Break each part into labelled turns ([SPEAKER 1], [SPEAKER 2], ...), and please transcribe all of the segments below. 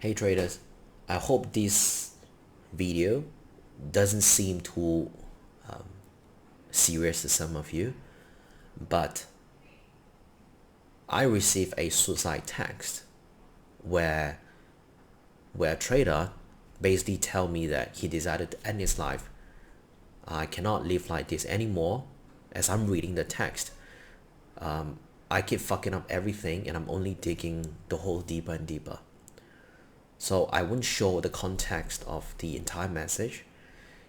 [SPEAKER 1] Hey traders, I hope this video doesn't seem too serious to some of you, but I received a suicide text where a trader basically tell me that he decided to end his life. I cannot live like this anymore. As I'm reading the text, I keep fucking up everything and I'm only digging the hole deeper and deeper. So I won't show the context of the entire message.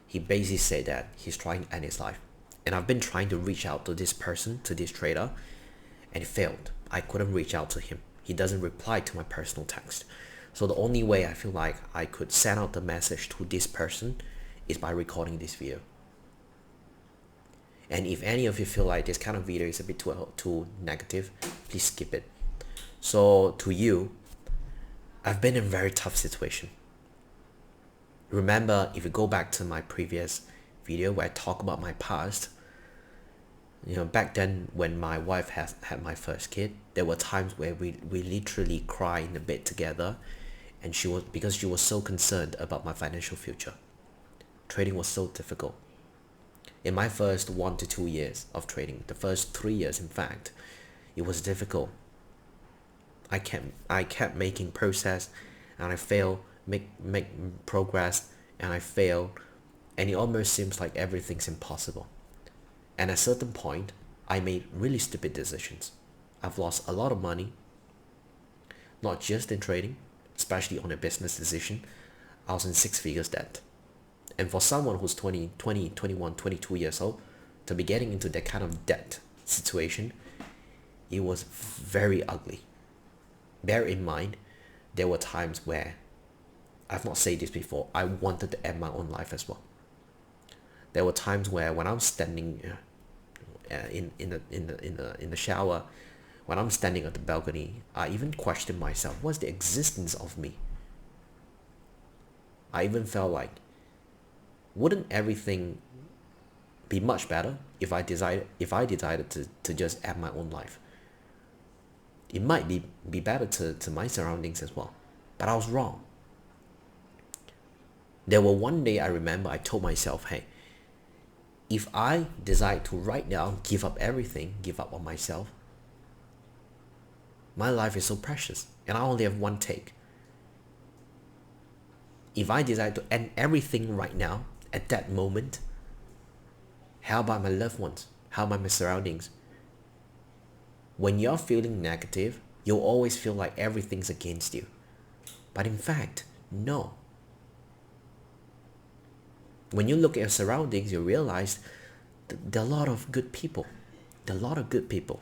[SPEAKER 1] He basically said that he's trying to end his life. And I've been trying to reach out to this person, to this trader, and it failed. I couldn't reach out to him. He doesn't reply to my personal text. So the only way I feel like I could send out the message to this person is by recording this video. And if any of you feel like this kind of video is a bit too negative, please skip it. So to you, I've been in a very tough situation. Remember, if you go back to my previous video where I talk about my past, back then when my wife had my first kid, there were times where we literally cry in the bed together, and because she was so concerned about my financial future. Trading was so difficult. In my first 1 to 2 years of trading, the first 3 years in fact, it was difficult. I kept making progress, and I failed, make progress, and I failed, and it almost seems like everything's impossible. And at a certain point, I made really stupid decisions. I've lost a lot of money, not just in trading, especially on a business decision. I was in 6 figures debt. And for someone who's 20, 21, 22 years old, to be getting into that kind of debt situation, it was very ugly. Bear in mind, there were times where, I've not said this before, I wanted to end my own life as well. There were times where when I'm standing in the shower, when I'm standing at the balcony, I even questioned myself, what's the existence of me? I even felt like, wouldn't everything be much better if I decided to just end my own life? It might be better to my surroundings as well. But I was wrong. There were one day I remember I told myself, hey, if I decide to right now give up everything, give up on myself, my life is so precious and I only have one take. If I decide to end everything right now, at that moment, how about my loved ones? How about my surroundings? When you're feeling negative, you'll always feel like everything's against you. But in fact, no. When you look at your surroundings, you realize that there are a lot of good people. There are a lot of good people.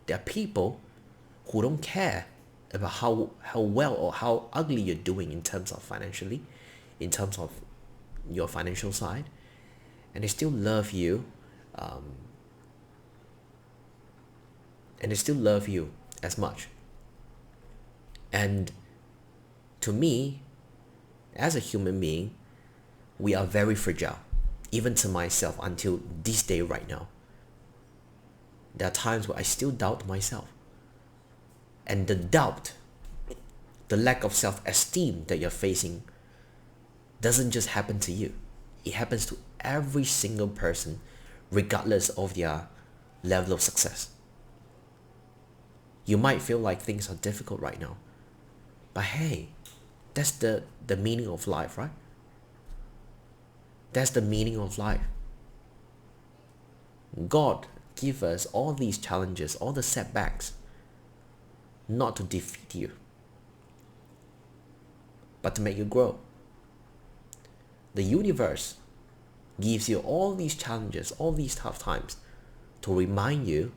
[SPEAKER 1] There are people who don't care about how well or how ugly you're doing in terms of financially, in terms of your financial side, and they still love you, and they still love you as much. And to me, as a human being, we are very fragile. Even to myself, until this day right now, there are times where I still doubt myself. And the doubt, the lack of self-esteem that you're facing doesn't just happen to you. It happens to every single person, regardless of their level of success. You might feel like things are difficult right now, but hey, that's the meaning of life, right? That's the meaning of life. God give us all these challenges, all the setbacks, not to defeat you, but to make you grow. The universe gives you all these challenges, all these tough times, to remind you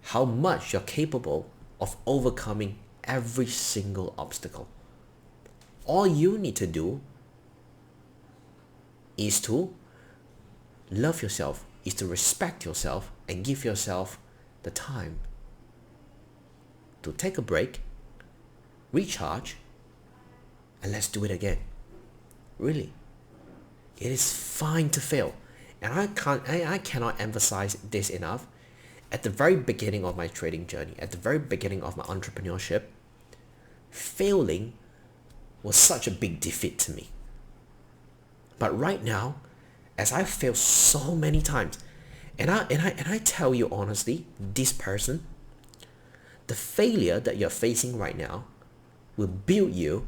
[SPEAKER 1] how much you're capable of overcoming every single obstacle. All you need to do is to love yourself, is to respect yourself, and give yourself the time to take a break, recharge, and let's do it again. Really, it is fine to fail, and I cannot emphasize this enough. At the very beginning of my trading journey, at the very beginning of my entrepreneurship, failing was such a big defeat to me. But right now, as I failed so many times, and I tell you honestly, this person, the failure that you're facing right now will build you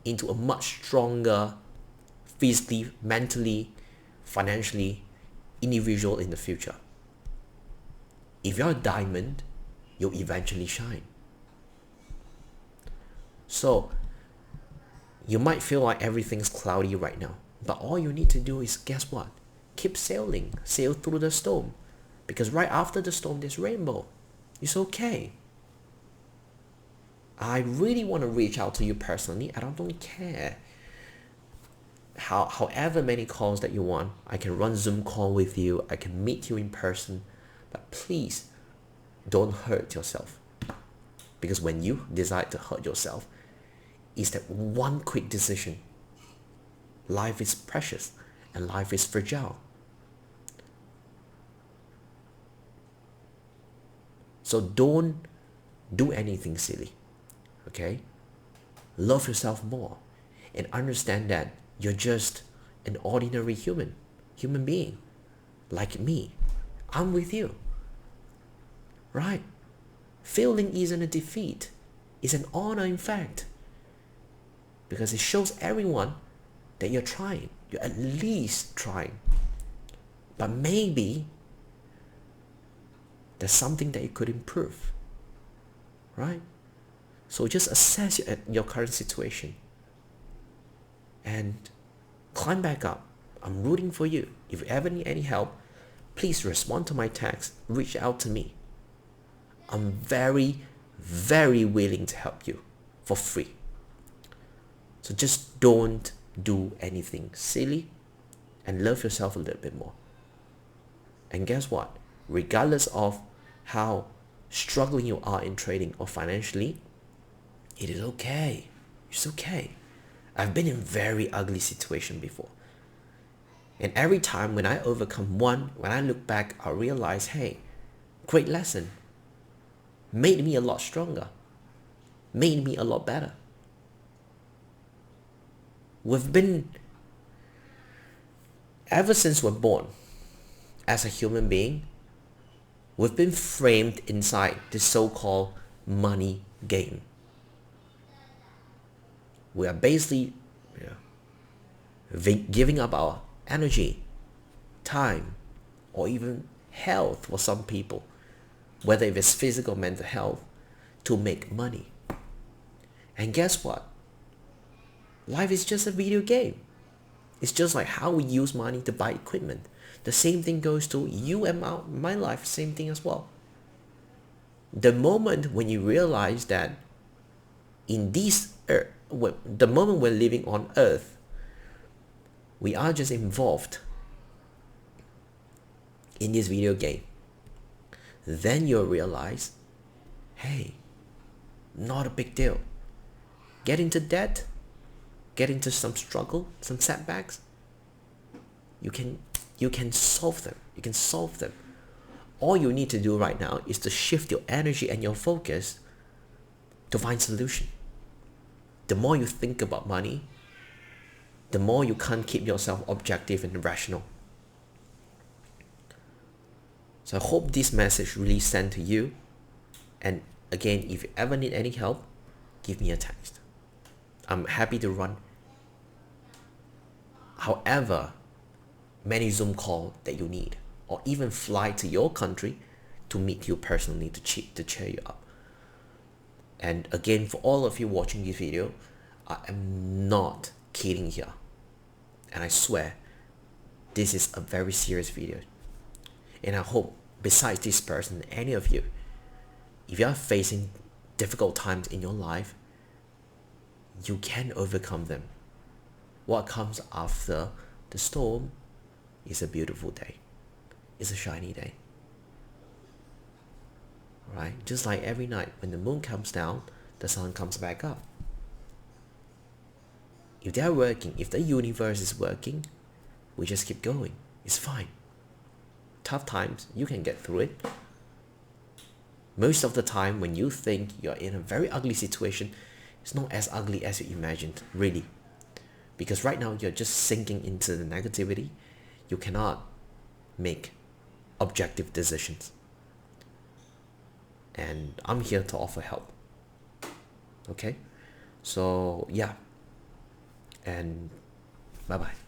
[SPEAKER 1] into a much stronger physically, mentally, financially individual in the future. If you're a diamond, you'll eventually shine. So you might feel like everything's cloudy right now, but all you need to do is, guess what? Keep sailing, sail through the storm, because right after the storm there's rainbow. It's okay. I really want to reach out to you personally. I don't really care however many calls that you want. I can run Zoom call with you, I can meet you in person, but please don't hurt yourself, because when you decide to hurt yourself, it's that one quick decision. Life is precious and life is fragile. So don't do anything silly, okay? Love yourself more and understand that you're just an ordinary human being like me. I'm with you, right? Failing isn't a defeat, it's an honor in fact, because it shows everyone that you're trying, you're at least trying. But maybe there's something that you could improve, right? So just assess your current situation and climb back up. I'm rooting for you. If you ever need any help, please respond to my text, reach out to me. I'm very, very willing to help you for free. So just don't do anything silly and love yourself a little bit more. And guess what? Regardless of how struggling you are in trading or financially, it is okay. It's okay. I've been in very ugly situation before. And every time when I overcome one, when I look back, I realize, hey, great lesson. Made me a lot stronger. Made me a lot better. We've been, ever since we're born, as a human being, we've been framed inside this so-called money game. We are basically giving up our energy, time, or even health for some people, whether if it's physical or mental health, to make money. And guess what? Life is just a video game. It's just like how we use money to buy equipment. The same thing goes to you and my life, same thing as well. The moment when you realize that in this earth, the moment we're living on earth, we are just involved in this video game, then you'll realize, hey, not a big deal. Get into debt, get into some struggle, some setbacks, you can solve them. You can solve them. All you need to do right now is to shift your energy and your focus to find solution. The more you think about money, the more you can't keep yourself objective and rational. So I hope this message really sent to you. And again, if you ever need any help, give me a text. I'm happy to run however many Zoom call that you need, or even fly to your country to meet you personally to cheer you up. And again, for all of you watching this video, I am not kidding here. And I swear, this is a very serious video. And I hope, besides this person, any of you, if you are facing difficult times in your life, you can overcome them. What comes after the storm is a beautiful day. It's a shiny day. Right? Just like every night when the moon comes down, the sun comes back up. If they're working, if the universe is working, we just keep going. It's fine. Tough times, you can get through it. Most of the time when you think you're in a very ugly situation, it's not as ugly as you imagined, really. Because right now you're just sinking into the negativity. You cannot make objective decisions. And I'm here to offer help. Okay? So, yeah. And bye bye.